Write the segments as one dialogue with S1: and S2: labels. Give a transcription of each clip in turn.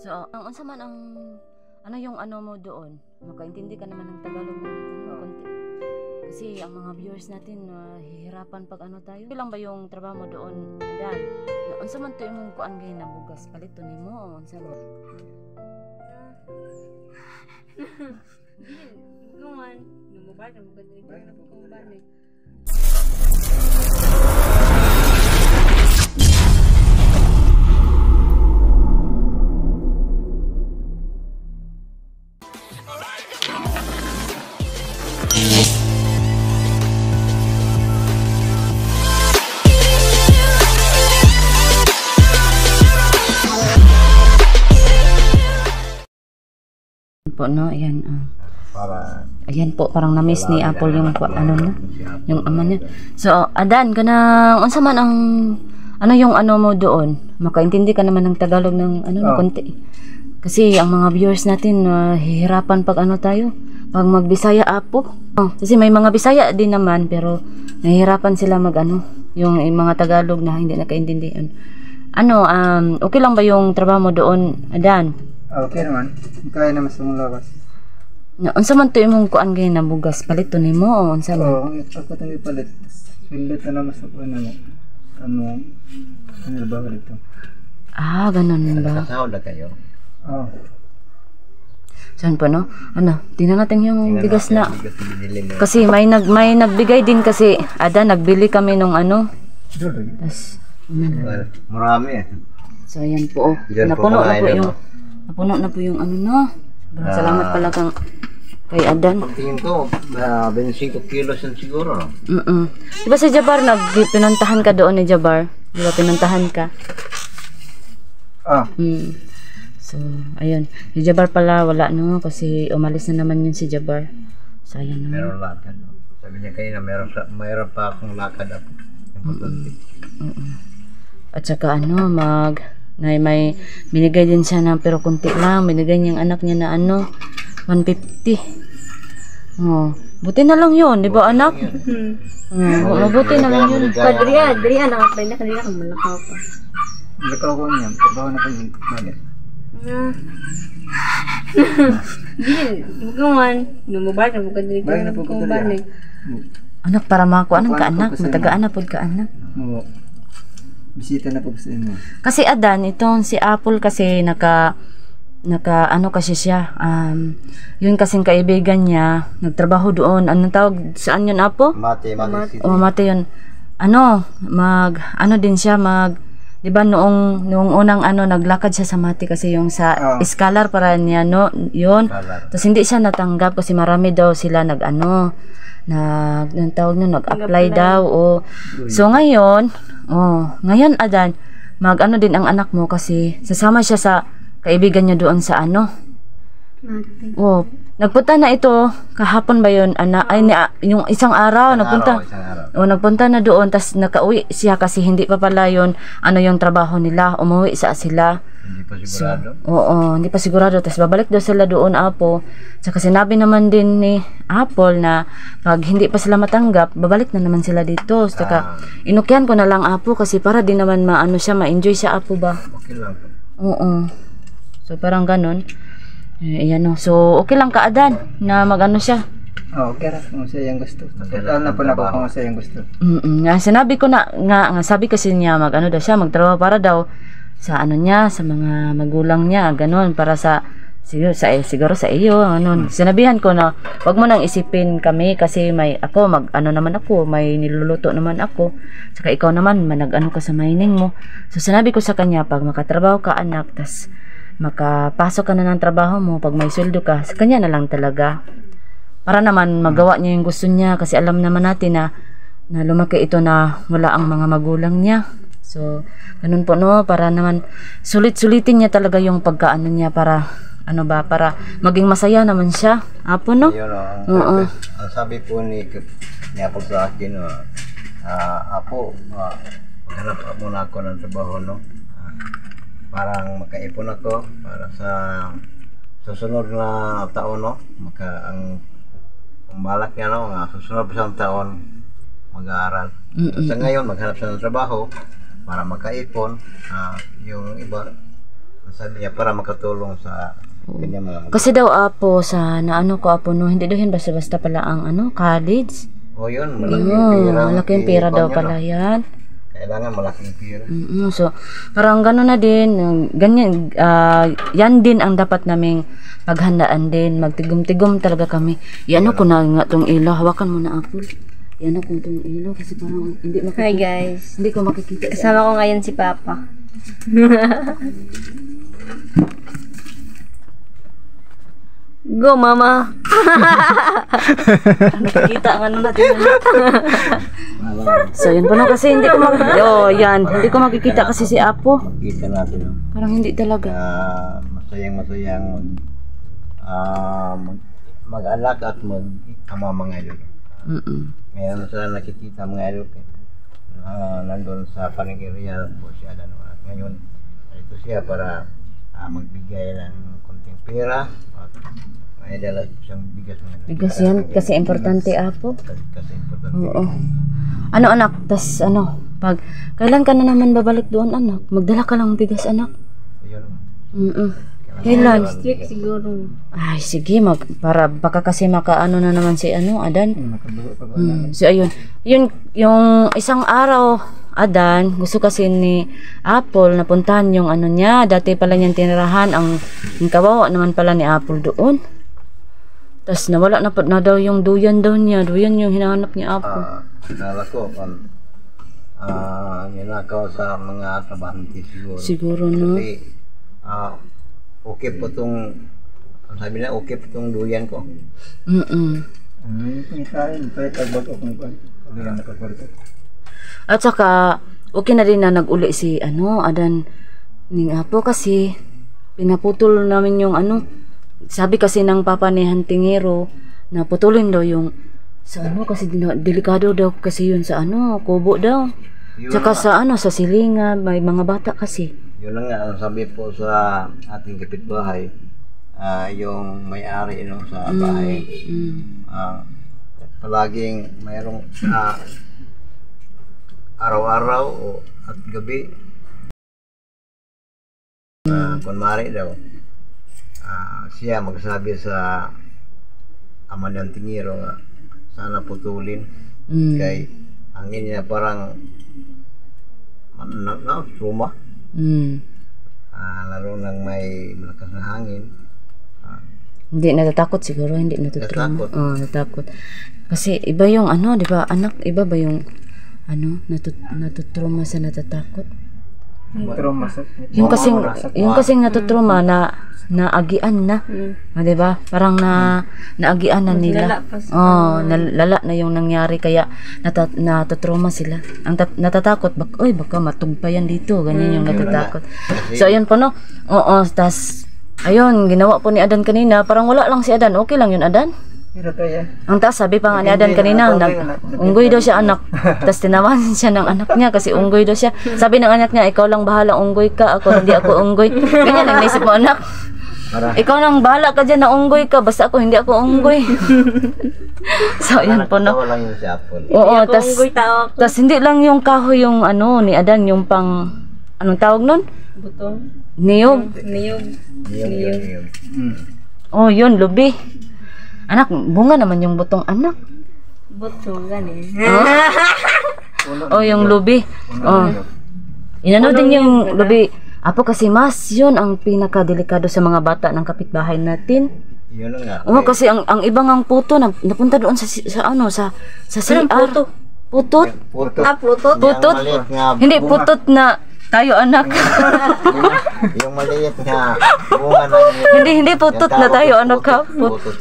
S1: So, ang unsa man ang ano yung ano mo doon? Makaintindi ka naman ng Tagalog ng konti. Kasi ang mga viewers natin hihirapan pag ano tayo. Ilang ba yung trabaho mo doon, Dan? Unsa man to imong kuan gay na bugas palito nimo o unsa man?
S2: Guman, namubad mo ganda rin ko balik.
S1: Po no, ayan ayan po, parang na-miss ni Apple yung ano na, yung ama niya. So, Adan, kanang unsa man ang ano yung ano mo doon? Makaintindi ka naman ng Tagalog ng ano na konti. Kasi ang mga viewers natin hihirapan pag ano tayo, pag magbisaya Apo. Kasi may mga Bisaya din naman pero nahihirapan sila mag ano, yung mga Tagalog na hindi nakaintindihan. Ano, okay lang ba yung trabaho mo doon, Adan?
S3: Okay naman. Kaya naman sa mga labas.
S1: Unsa man to imong kuan gay na bugas palito nimo o unsa man?
S3: Oo, ako tangi palit. Pilit na naman sa kuan na. Ano ba dito?
S1: Ah, ganun ba?
S4: Kasahod na kayo?
S3: Oo.
S1: Saan po no? Ano, tingnan natin yung bigas na.
S4: Binili mo.
S1: Kasi may nagbigay din kasi Ada nagbili kami nung ano. Tas
S4: Marami eh.
S1: so ayan po.
S4: Diyan
S1: Napuno
S4: po
S1: na po
S4: kumain,
S1: yung napuno na po yung ano no. Salamat pala kang kay Adan.
S4: Pagtingin ko, 25 kilos yan siguro. No?
S1: Diba si Jabar pinuntahan ka doon ni Jabar? Diba pinuntahan ka? So, ayun. Si Jabar pala wala no kasi umalis na naman yun si Jabar. So, ayun no.
S4: Meron lakad. No? Sabi niya kanina, mayroon pa akong lakad ako. Importante.
S1: At saka ano, may binigay din siya ng pero kunti lang. Binigay niyang anak niya na ano, 150. Buti na lang yun, di ba anak? Mabuti na lang yun.
S2: Diriya nakapay na kanina kung malakaw pa.
S3: Malakaw ko niya. Trabaho na kayo. Balik.
S2: Guman, namubad mo ganda rin ko balik.
S1: Anak, para mako anong ka anak? Matagaan na pod ka anak.
S3: Oo. Bisita na po sa inyo.
S1: Kasi Adan, itong si Apple kasi naka ano kasi siya, yun kasing kaibigan niya, nagtrabaho doon, anong tawag, saan yun Apo?
S4: Mate City.
S1: Mate yun. Ano din siya, di ba noong unang ano, naglakad siya sa Mate kasi yung sa Scholar para niya, no, yun. Tapos hindi siya natanggap kasi marami daw sila nag-apply daw. So ngayon Adan, ano din ang anak mo kasi sasama siya sa kaibigan niya doon sa ano. Nagpunta na ito kahapon ba yun anak? Yung isang araw nagpunta. Nagpunta na doon tas nakauwi siya kasi hindi pa pala yun ano yung trabaho nila, umuwi sila.
S4: Hindi pa sigurado?
S1: Hindi pa sigurado. Tapos babalik daw sila doon, Apo. Tsaka sinabi naman din ni Apple na pag hindi pa sila matanggap, babalik na naman sila dito. Tsaka inukyan ko na lang, Apo, kasi para din naman ma-enjoy siya, Apo ba?
S4: Okay lang po.
S1: So parang ganun. Ayan o. So okay lang ka, Adan, na mag-ano siya.
S3: Okay ra kung siya yung gusto. Total na po na po kung siya yung gusto.
S1: Sinabi ko na, sabi kasi niya mag-ano daw siya, magtrabaho para daw sa ano niya, sa mga magulang niya, ganun, para siguro sa iyo, ano. Sinabihan ko na, wag mo nang isipin kami kasi may niluluto naman ako, saka ikaw naman, nag-ano ka sa mining mo. So sinabi ko sa kanya, pag makatrabaho ka anak, tas makapasok ka na ng trabaho mo, pag may sweldo ka, sa kanya na lang talaga. Para naman magawa niya yung gusto niya kasi alam naman natin na lumaki ito na wala ang mga magulang niya. So, ganun po no, para naman sulit-sulitin niya talaga yung pagkaano niya para maging masaya naman siya. Apo no?
S4: Yun, ang sabi po ni Apple sa akin, Apo, maghanap muna ako ng trabaho, no? Parang makaipon ako para sa susunod na taon, no? Ang balak niya, no? Susunod pa siyang taon mag-aaral. Sa ngayon, maghanap siya ng trabaho para makaipon. Yung iba sabi niya para makatulong sa kanyang mga
S1: Kasi daw apo sa naano ko apo no, hindi daw yun basta-basta pala ang ano, college.
S4: O yun, malaking pera.
S1: Malaking pera daw
S4: Kanya,
S1: pala yan.
S4: Kailangan malaking pera.
S1: So, parang gano'n na din, ganyan, yan din ang dapat naming paghandaan din, magtigom-tigom talaga kami. Yan ko na nga tong ilaw, hawakan mo na Apple. Yan ko tong ilaw kasi parang hindi makikita.
S2: Hi guys.
S1: Hindi ko makikita.
S2: Kasama ko ngayon si Papa. Go mama.
S1: Nakikita ang ano natin. So, yun po na kasi hindi ko makikita. Oh, yan. Hindi ko makikita kasi si Apo.
S4: Kita natin. No?
S1: Parang hindi talaga.
S4: Masayang mag-alak at mag-ama mga idol. Ngayon sila nakikita mga idol. Nandun sa panigiriya po siya. At ngayon, ito siya para magbigay ng konting pera. At may dala siyang bigas.
S1: Bigas yan kasi importante Apo.
S4: Kasi importante.
S1: Oo. Ano anak, tas ano, pag kailan ka na naman babalik doon anak? Magdala ka lang bigas anak.
S4: Ayun.
S1: Kailan?
S2: Next week siguro.
S1: Ay sige, para baka kasi makaano na naman si ano, Adan.
S3: Makabuo pa ba?
S1: So ayun, yung isang araw Adan, gusto kasi ni Apple napuntahan yung ano niya, dati pala niyang tinirahan ang kawawa naman pala ni Apple doon. Tas nawala na daw yung duyan daw niya, duyan yung hinahanap ni Apple.
S4: Nala ko, ninakaw sa mga trabahante siguro.
S1: Siguro no.
S4: Kasi, okay po itong, sabi na, okay po itong duyan ko.
S3: Ano yung pangitahin? Pwede tagbag ako ng kwan. Pwede yan nakakwarto.
S1: At saka, okay na rin na nag-uli si Adan ning Apo kasi pinaputol namin yung sabi kasi ng papa ni Hantingero na putulin daw yung sa kasi delikado daw kasi yun sa kubo daw. Tsaka sa sa silingan, may mga bata kasi.
S4: Yun lang nga, ang sabi po sa ating kapitbahay, yung may-ari sa bahay, palaging mayroong araw-araw at gabi kunwari daw siya magsabi sa ama ng Tingiro nga sana putulin kay hangin niya parang suma lalo nang may malakas na hangin.
S1: Hindi natatakot siguro, hindi natutruma. Natakot kasi iba yung di ba anak, iba ba yung natutruma sa natatakot.
S3: Trauma sa...
S1: Yung kasing natutruma na naagian na. Di ba? Parang naagian na nila. Nalala na yung nangyari kaya natutruma sila. Ang natatakot, baka matugpayan dito. Ganyan yung natatakot. So ayun po no. Tas ayun, ginawa po ni Adan kanina. Parang wala lang si Adan. Okay lang yun Adan?
S3: Pero tayo.
S1: Ang taas, sabi pa nga ni Adan kanina, unggoy daw siya anak. Tapos tinawanan siya ng anak niya kasi unggoy daw siya. Sabi ng anak niya, ikaw lang bahala unggoy ka, ako hindi ako unggoy. Ganyan ang naisip mo anak. Ikaw lang bahala ka dyan na unggoy ka, basta ako hindi ako unggoy. So yan po no.
S4: Wala yung si Apple.
S1: Oo, tas hindi lang yung kahoy yung ni Adan, yung pang, anong tawag nun?
S2: Butong.
S1: Niyog. Oh, yun, lubi. Anak, bunga naman yung butong anak.
S2: Butong gani.
S1: Yung lubi. Inano din yung lubi. Apo kasi mas yun ang pinakadelikado sa mga bata ng kapitbahay natin.
S4: Yun nga.
S1: Kasi ang ibang ang puto napunta doon sa CR. Putot. Putot. Hindi putot na tayo anak.
S4: Yung maliit nga bunga ng
S1: hindi putot na tayo anak ka.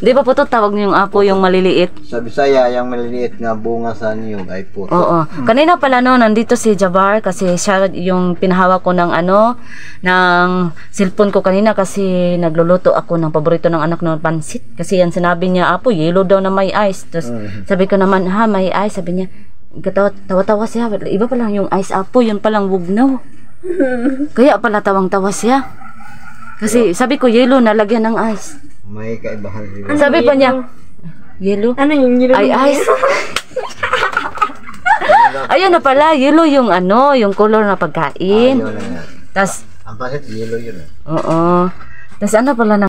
S1: Di ba putot tawag niyo yung Apo yung maliliit?
S4: Sa Bisaya yung maliliit nga bunga sa niyog ay putot.
S1: Oo. Kanina pala nandito si Jabar kasi siya yung pinahawak ko ng ng cellphone ko kanina kasi nagluluto ako ng paborito ng anak ng pansit. Kasi yan sinabi niya, Apo, yellow daw na may ice. Tapos sabi ko naman, may ice. Sabi niya, tawa-tawa siya. Iba pa lang yung ice, Apo, yun palang wugnaw. Kaya pala tawang-tawa siya. Kasi sabi ko, yellow na lagyan ng ice.
S4: May kaibahan rin.
S1: Sabi pa niya, yellow?
S2: Ano yung yellow?
S1: Ay, ice. Ayun na pala, yellow yung yung color na pagkain. Tas
S4: Ang pasit, yellow yun.
S1: Oo. Tapos ano pala na...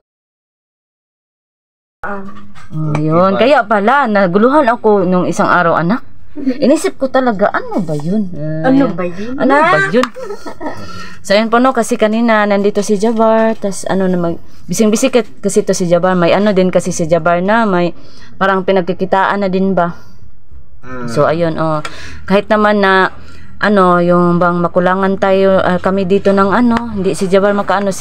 S1: yun. Kaya pala, naguluhan ako nung isang araw, anak. Inisip ko talaga, ano ba yun?
S2: Ano ba yun?
S1: Ano ba yun? So yun po no, kasi kanina nandito si Jabar, tas ano na bising-bising kasi to si Jabar, may ano din kasi si Jabar na, may parang pinagkikitaan na din ba? So ayun, kahit naman na ano, yung bang makulangan tayo kami dito ng ano, hindi si Jabar makaano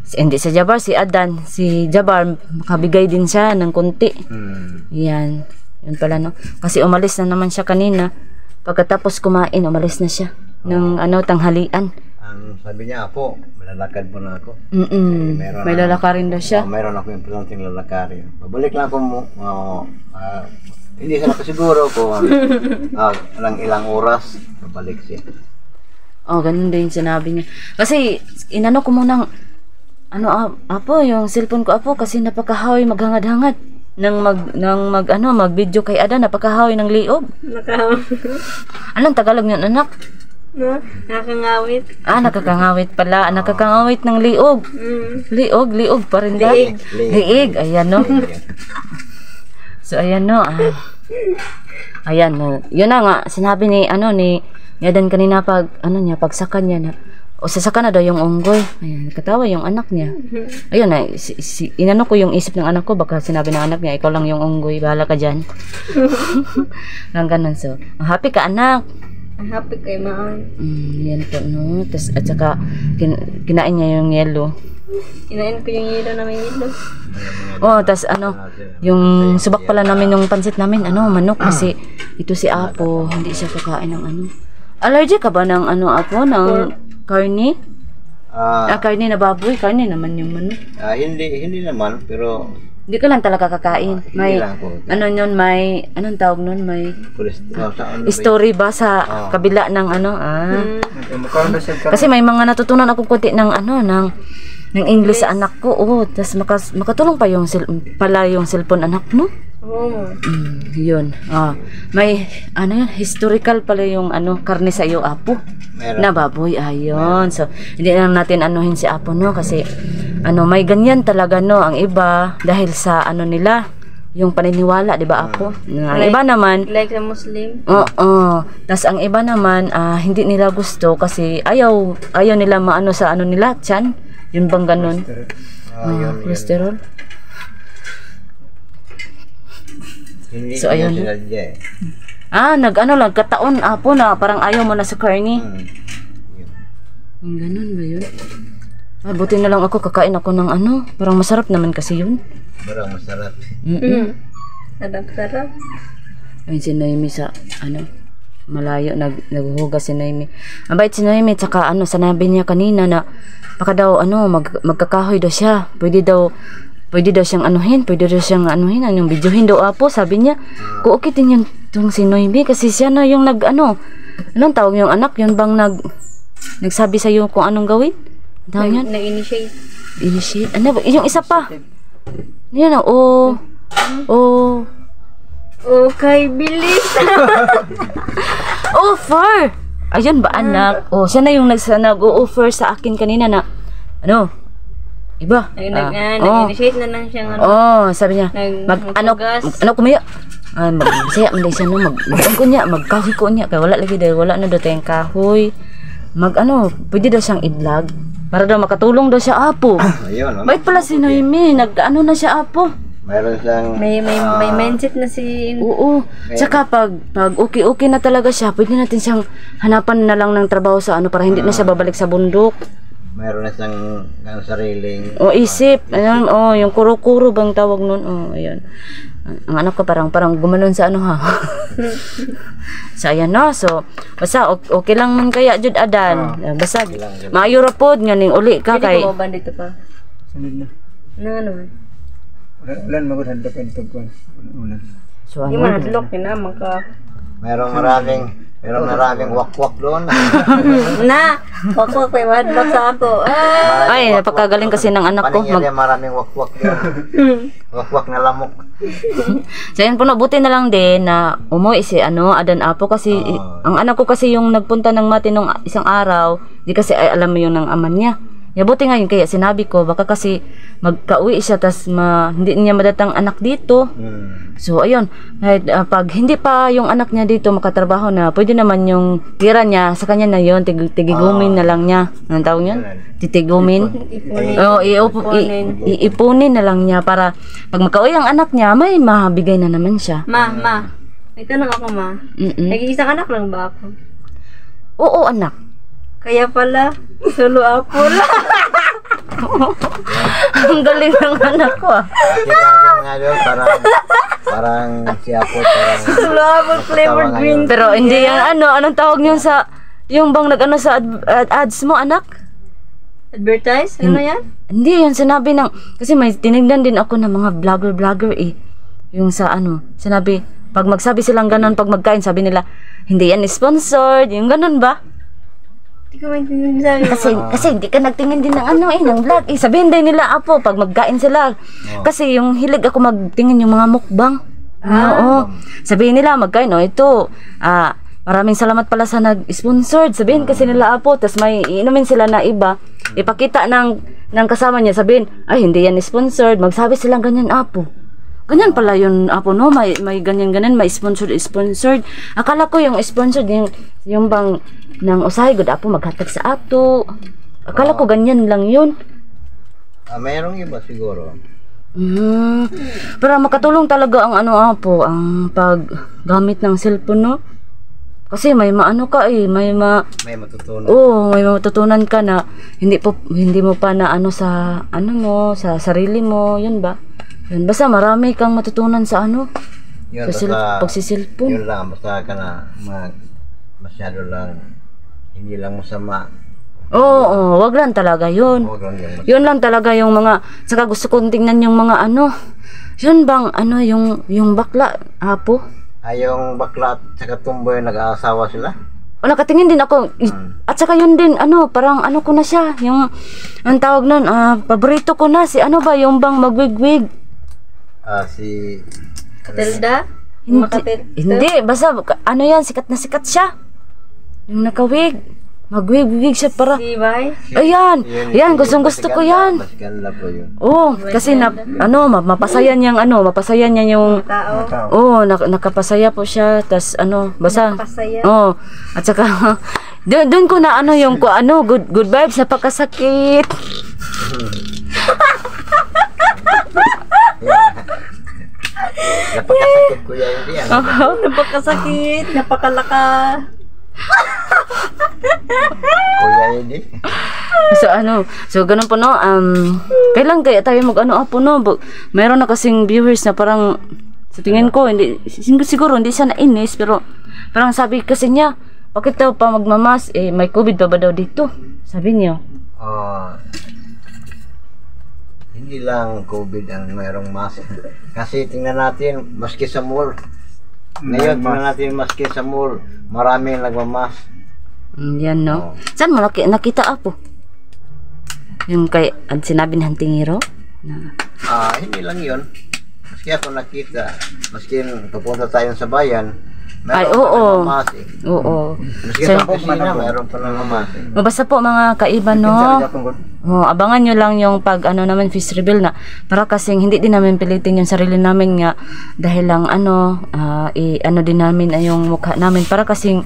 S1: hindi si Jabar, si Adan, si Jabar makabigay din siya ng kunti. Yan. Yun pala no. Kasi umalis na naman siya kanina. Pagkatapos kumain, umalis na siya ng ano, tanghalian.
S4: Ang sabi niya, Apo, malalakad mo na ako.
S1: May lalakarin daw siya.
S4: Meron ako importanteng lalakarin. Babalik lang ako hindi ka nakasiguro kung ilang oras babalik siya.
S1: Ganun din sinabi niya. Kasi inano ko muna Apo, yung cellphone ko, Apo, kasi napakahawi maghangad-hangad nang mag-video kay Ada, napakahawi ng liog. Anong Tagalog niyan, anak?
S2: No? Nakakangawit.
S1: Nakakangawit pala. Nakakangawit ng liog. Liog pa rin dahil. Liig. Ayan no. So ayan no. Ayan no. Yun na nga, sinabi ni Yadan kanina pagsaka niya na sasaka na daw yung unggoy. Ayan, katawa yung anak niya. Ayun na, inano ko yung isip ng anak ko, baka sinabi ng anak niya, ikaw lang yung unggoy, bahala ka dyan. Lang ganun. So, happy ka anak.
S2: Happy kay Maan.
S1: Yan po no. Tas, at saka kinain niya yung yelo.
S2: Inain ko yung yelo na may yelo.
S1: Tas yung subak pala namin yung pansit namin, manok, kasi ito si Apo, hindi siya kakain ng Allergic ka ba ng Apo, ng karne? Karne na baboy, karne naman yung manok.
S4: Hindi naman, pero
S1: hindi ka lang talaga kakain. May anong tawag nun, may story ba sa kabila ng kasi may mga natutunan ako konti ng ng English sa anak ko. Tas makatulong pa yung cellphone anak mo. Yun. May historical pala yung karne sa iyo, Apo. Na baboy. Ayun. So hindi lang natin anuhin si Apo no, kasi may ganyan talaga no ang iba dahil sa nila yung paniniwala, di ba Apo? Ang iba naman
S2: like sa Muslim.
S1: Tas ang iba naman hindi nila gusto kasi ayaw nila maano sa nila, tiyan. Yun bang ganun? Cholesterol. So ayun. Nagkataon Apo na parang ayaw mo na sa karne. Yung ganun ba yun? Buti na lang ako kakain ako ng parang masarap naman kasi yun.
S4: Parang masarap.
S2: Sarap.
S1: Ayun si Noemi sa malayo naghuhugas si Noemi. Ang bait si Noemi, tsaka sanabi niya kanina na baka daw magkakahoy daw siya. Pwede daw siyang yung videohin daw Apo, sabi niya. Kuukitin yun tong si Noemi kasi siya na yung anong tawag yung anak, yun bang nagsabi sa iyo kung anong gawin?
S2: Nag-initiate.
S1: Initiate? Ano ba? Yung isa pa. Yan
S2: Okay, bilis.
S1: Offer! Ayun ba anak? Siya na yung nag-o-offer sa akin kanina na iba.
S2: Nag-initiate na lang siya
S1: sabi niya, kumiya. Magsaya man siya magkahoy ko niya kaya wala lagi dahil wala na daw tayong kahoy. Pwede daw siyang i-vlog para daw makatulong daw siya Apo. Bait pala si Noemi, na siya Apo.
S4: Mayroon siyang
S2: may mindset na si
S1: Tsaka pag okay na talaga siya, pwede natin siyang hanapan na lang ng trabaho sa para hindi na siya babalik sa bundok.
S4: Mayroon na siyang sariling
S1: isip. Ayun, yung kuro-kuro bang tawag nun. Ayun. Ang anak ko parang gumanon sa ha. So ayan no. So basta okay lang man kaya jud Adan. Basta maayo ra pod nga ning uli ka kay.
S2: Pwede ko ba dito pa?
S3: Sunod na.
S2: Man?
S3: Ulan magudhan ko. Ulan.
S1: So
S2: Yung mga hadlok na maka.
S4: Mayroong maraming Pero maraming wakwak doon.
S2: Na, wakwak pa madlock sa ako.
S1: Ay, napakagaling kasi ng anak ko.
S4: Paningin maraming wakwak doon. Wakwak na lamok.
S1: So yun po, buti na lang din na umuwi si Adan Apo kasi ang anak ko kasi yung nagpunta ng mati nung isang araw, di kasi ay alam mo yung ng aman niya. Ya buti nga yun, kaya sinabi ko baka kasi magka-uwi siya tas hindi niya madatang anak dito. So ayun, pag hindi pa yung anak niya dito makatrabaho na, pwede naman yung tira niya sa kanya na yun, tigigumin na lang niya. Anong tawag yun? Titigumin? Oo, iipunin na lang niya para pag magka-uwi ang anak niya, may mabigay na naman siya.
S2: Ma, may tanong ako, ma. Nag-iisang anak lang ba ako?
S1: Oo, anak.
S2: Kaya pala, solo ako lang.
S1: Ang galing ng anak ko.
S4: Kita nga doon, parang si Apo, parang
S2: Solo ako, flavored green.
S1: Pero hindi yan, anong tawag niyo sa, yung bang nag-ano sa ads mo, anak?
S2: Advertise? Ano yan?
S1: Hindi, yun sinabi ng, kasi may tinignan din ako ng mga vlogger eh. Yung sa sinabi, pag magsabi silang ganun, pag magkain, sabi nila, hindi yan sponsored, yung ganun ba?
S2: Hindi ko maintindihan sabi.
S1: Kasi hindi ka nagtingin din ng ng vlog. Sabihin din nila, Apo, pag magkain sila. Kasi yung hilig ako magtingin yung mga mukbang. Oo. Sabihin nila, magkain, ito, maraming salamat pala sa nag-sponsored. Sabihin kasi nila, Apo, tas may iinumin sila na iba. Ipakita ng kasama niya, sabihin, ay, hindi yan sponsored. Magsabi silang ganyan, Apo. Ganyan pala yun, Apo, no? May ganyan, may sponsored. Akala ko yung sponsored, yung bang ng usahay, good, Apo, maghatag sa ato. Akala ko ganyan lang yun.
S4: Mayroong iba siguro.
S1: Pero makatulong talaga ang Apo, ang paggamit ng cellphone, no? Kasi may may
S4: matutunan.
S1: Oo, may matutunan ka na hindi mo pa na sa sa sarili mo, yun ba? Yun, basta marami kang matutunan sa
S4: Yun,
S1: pagsisilpon.
S4: Yun lang, basta ka na masyado lang, hindi lang masama.
S1: Oo, wag lang talaga yun. Yun lang talaga yung mga, saka gusto kong tingnan yung mga yun bang yung bakla, Apo?
S4: Yung bakla at saka tumboy nag-aasawa sila?
S1: Nakatingin din ako. At saka yun din, parang ko na siya. Yung, ang tawag nun, paborito ko na, si yung bang magwigwig.
S4: Si...
S2: Katilda?
S1: Hindi, basta, yan, sikat na sikat siya. Yung nakawig. Magwig-wig siya para.
S2: Si Bay?
S1: Ayan, yan, gustong-gusto ko yan. Oo, kasi mapasaya niya yung
S2: Tao.
S1: Oo, nakapasaya po siya, tas basta.
S2: Nakapasaya.
S1: Oo. At saka doon ko na yung good vibes sa pagkasakit.
S4: Napakasakit ko yan.
S2: Napakasakit, napakalaka.
S4: Kuya hindi.
S1: So ganun po, no. Kailan kaya tayo Apo, no? Mayroon na kasing viewers na parang sa tingin ko siguro hindi siya nainis, pero parang sabi kasi niya, bakit daw pa magmamas, may COVID pa ba daw dito? Sabi niya.
S4: Hindi lang COVID ang mayroong mask. Kasi tingnan natin, maski sa mall. Ngayon, tingnan natin, maski sa mall, maraming nagmamask.
S1: Yan, no? Saan mo nakita, Apo? Yung sinabi ng Tingiro?
S4: Hindi lang yun. Maski ako nakita, maski papunta tayo sa bayan,
S1: oo. Oo.
S4: Maski sa opisina, mayroon pa lang mamask.
S1: Basta po mga kaiban, no? Abangan nyo lang yung naman fish reveal na para kasing hindi din namin pilitin yung sarili namin nga dahil lang din namin yung mukha namin para kasing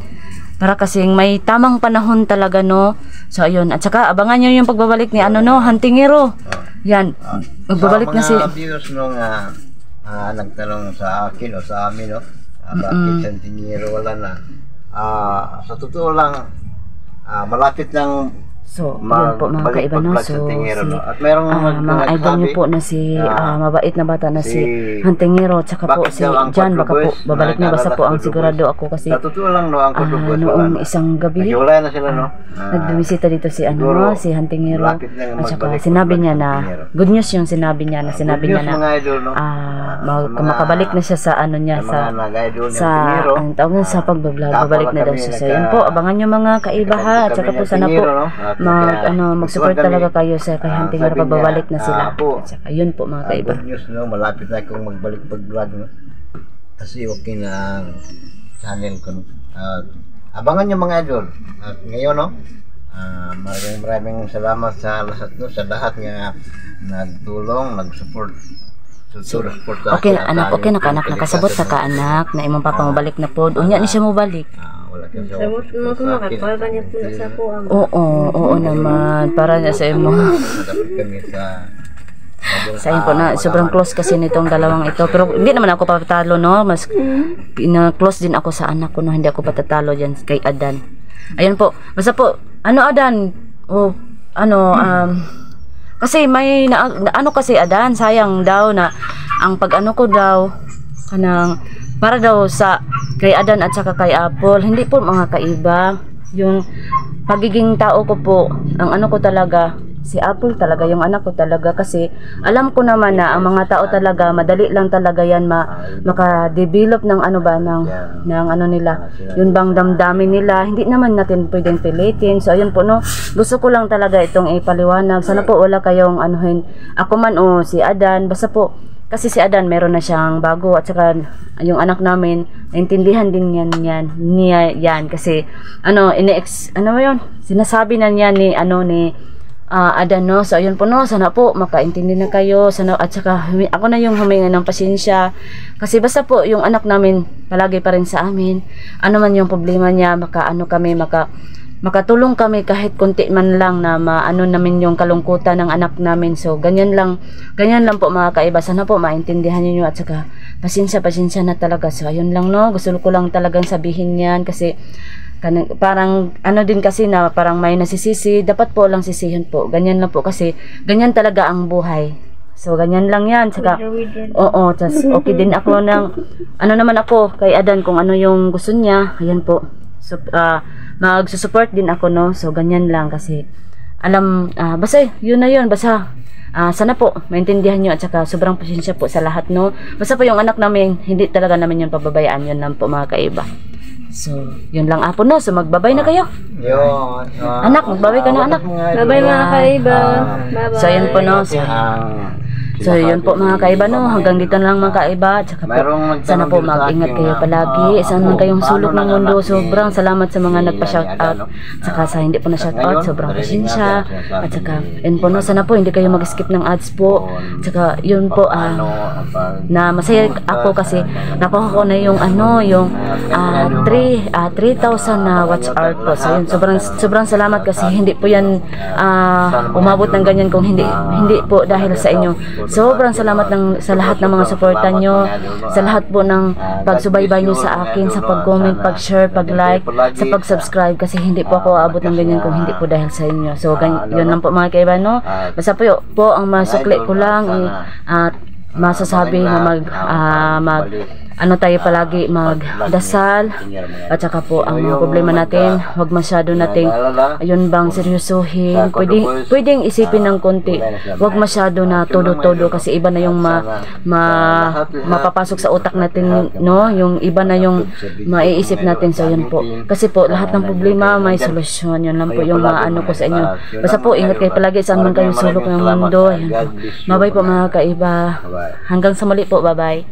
S1: may tamang panahon talaga, no? So ayun, at saka abangan nyo yung pagbabalik ni Hantingero. Yan, magbabalik na si
S4: viewers nung nagtanong sa akin o sa amin, no? Bakit Hantingero wala na? Sa totoo lang, malapit ng
S1: So, yun po mga kaiba, no? So,
S4: At merong
S1: mga idol niyo po na si mabait na bata na si Hantingero, tsaka po si John, baka po babalik na, basta po ang sigurado ako kasi
S4: totoo lang, no, ang
S1: noong isang gabi
S4: wala na sila, no?
S1: nagbimisita dito si si Hantingero, at saka sinabi niya na good news yung sinabi niya na makabalik na siya sa ano niya sa ang tawag sa pagbablog, babalik na daw siya. So yun po, abangan niyo mga kaiba ha, at saka po sana po mag-support talaga kayo sa kay Hantingero pag babalik na sila. At saka yun po mga kaiba.
S4: Good news, no, malapit na akong magbalik pag-vlog, no? Kasi okay na ang channel ko, no? Abangan niyo mga idol. At ngayon, no, maraming salamat sa lahat, no, sa lahat nga nagtulong, nag-support.
S1: Okay na anak, okay na kanak, nakasabot sa kaanak na imong papa mabalik na pod. Unya ni siya mobalik. Oo naman, para niya sa imo. Sa inyo po na sobrang close kasi nitong dalawang ito, pero hindi naman ako patatalo, no, mas close din ako sa anak ko, no, hindi ako patatalo diyan kay Adan. Ayun po, basta po Adan, kasi may kasi Adan, sayang daw na ang pag-ano ko daw kanang para daw sa kay Adan at saka kay Apple, hindi po mga kaiba yung pagiging tao ko po, ang ano ko talaga si Apple talaga, yung anak ko talaga, kasi alam ko naman na ang mga tao talaga madali lang talaga yan maka-develop ng ano ba ng ano nila, yun bang damdamin nila, hindi naman natin pwedeng pilitin. So ayun po, no, gusto ko lang talaga itong ipaliwanag, sana po wala kayong anuhin ako man o si Adan, basta po kasi si Adan meron na siyang bago, at saka yung anak namin naintindihan din niya yan kasi sinasabi na niya ni Adan, no. So ayun po, no, sana po makaintindi na kayo, sana, at saka ako na yung huminga ng pasensya kasi basta po yung anak namin palagi pa rin sa amin, ano man yung problema niya, makatulong kami kahit konti man lang na maano namin yung kalungkutan ng anak namin. So ganyan lang po mga kaiba, sana po maintindihan niyo at saka pasensya na talaga. So ayun lang, no, gusto ko lang talagang sabihin yan kasi parang ano din kasi na parang may nasisisi, dapat po lang sisihin po, ganyan lang po kasi ganyan talaga ang buhay. So ganyan lang yan, saka tas okay din ako ng ano naman ako kay Adan kung ano yung gusto niya, ayan po. So magsusupport din ako, no. So ganyan lang kasi basta yun na yun, basta sana po maintindihan nyo at saka sobrang pasensya po sa lahat, no. Basta po yung anak namin hindi talaga namin yung pababayaan, yun lang po mga kaiba. So yun lang Apo, no. So magbabay na kayo. Anak, magbabay ka na anak.
S2: Bye-bye mga kaiba. Bye-bye.
S1: So yun po, no. So yun po mga kaiba, no, hanggang dito na lang mga kaiba, tsaka po sana po mag-ingat kayo palagi saan man kayong sulok ng mundo. Sobrang salamat sa mga nagpa-shoutout, tsaka sa hindi po na shoutout, sobrang pasensya, at saka yun po, no, sana po hindi kayo mag-skip ng ads po, tsaka yun po na masaya ako kasi nakuha ko na yung 3,000 na watch hour po. So yun, sobrang salamat kasi hindi po yan umabot ng ganyan kung hindi po dahil sa inyo. Sobrang salamat sa lahat ng mga suportan nyo, sa lahat po ng pagsubaybay nyo sa akin, sa pag-comment, pag-share, pag-like, sa pag-subscribe, kasi hindi po ako aabot ng ganyan kung hindi po dahil sa inyo. So yun lang po mga kaiba, no. Basta po ang masukli ko lang at masasabi na tayo palagi magdasal, at saka po ang mga problema natin wag masyado nating ayun bang seryosohin, pwedeng isipin ng konti, wag masyado na todo kasi iba na yung mapapasok sa utak natin, no, yung iba na yung maiisip natin. So yun po, kasi po lahat ng problema may solusyon. Yun lang po yung ko sa inyo. Basta po ingat kayo palagi saan man kayong sulok ng mundo. Ayun po, mabay po mga kaiba, hanggang sa muli po, bye bye.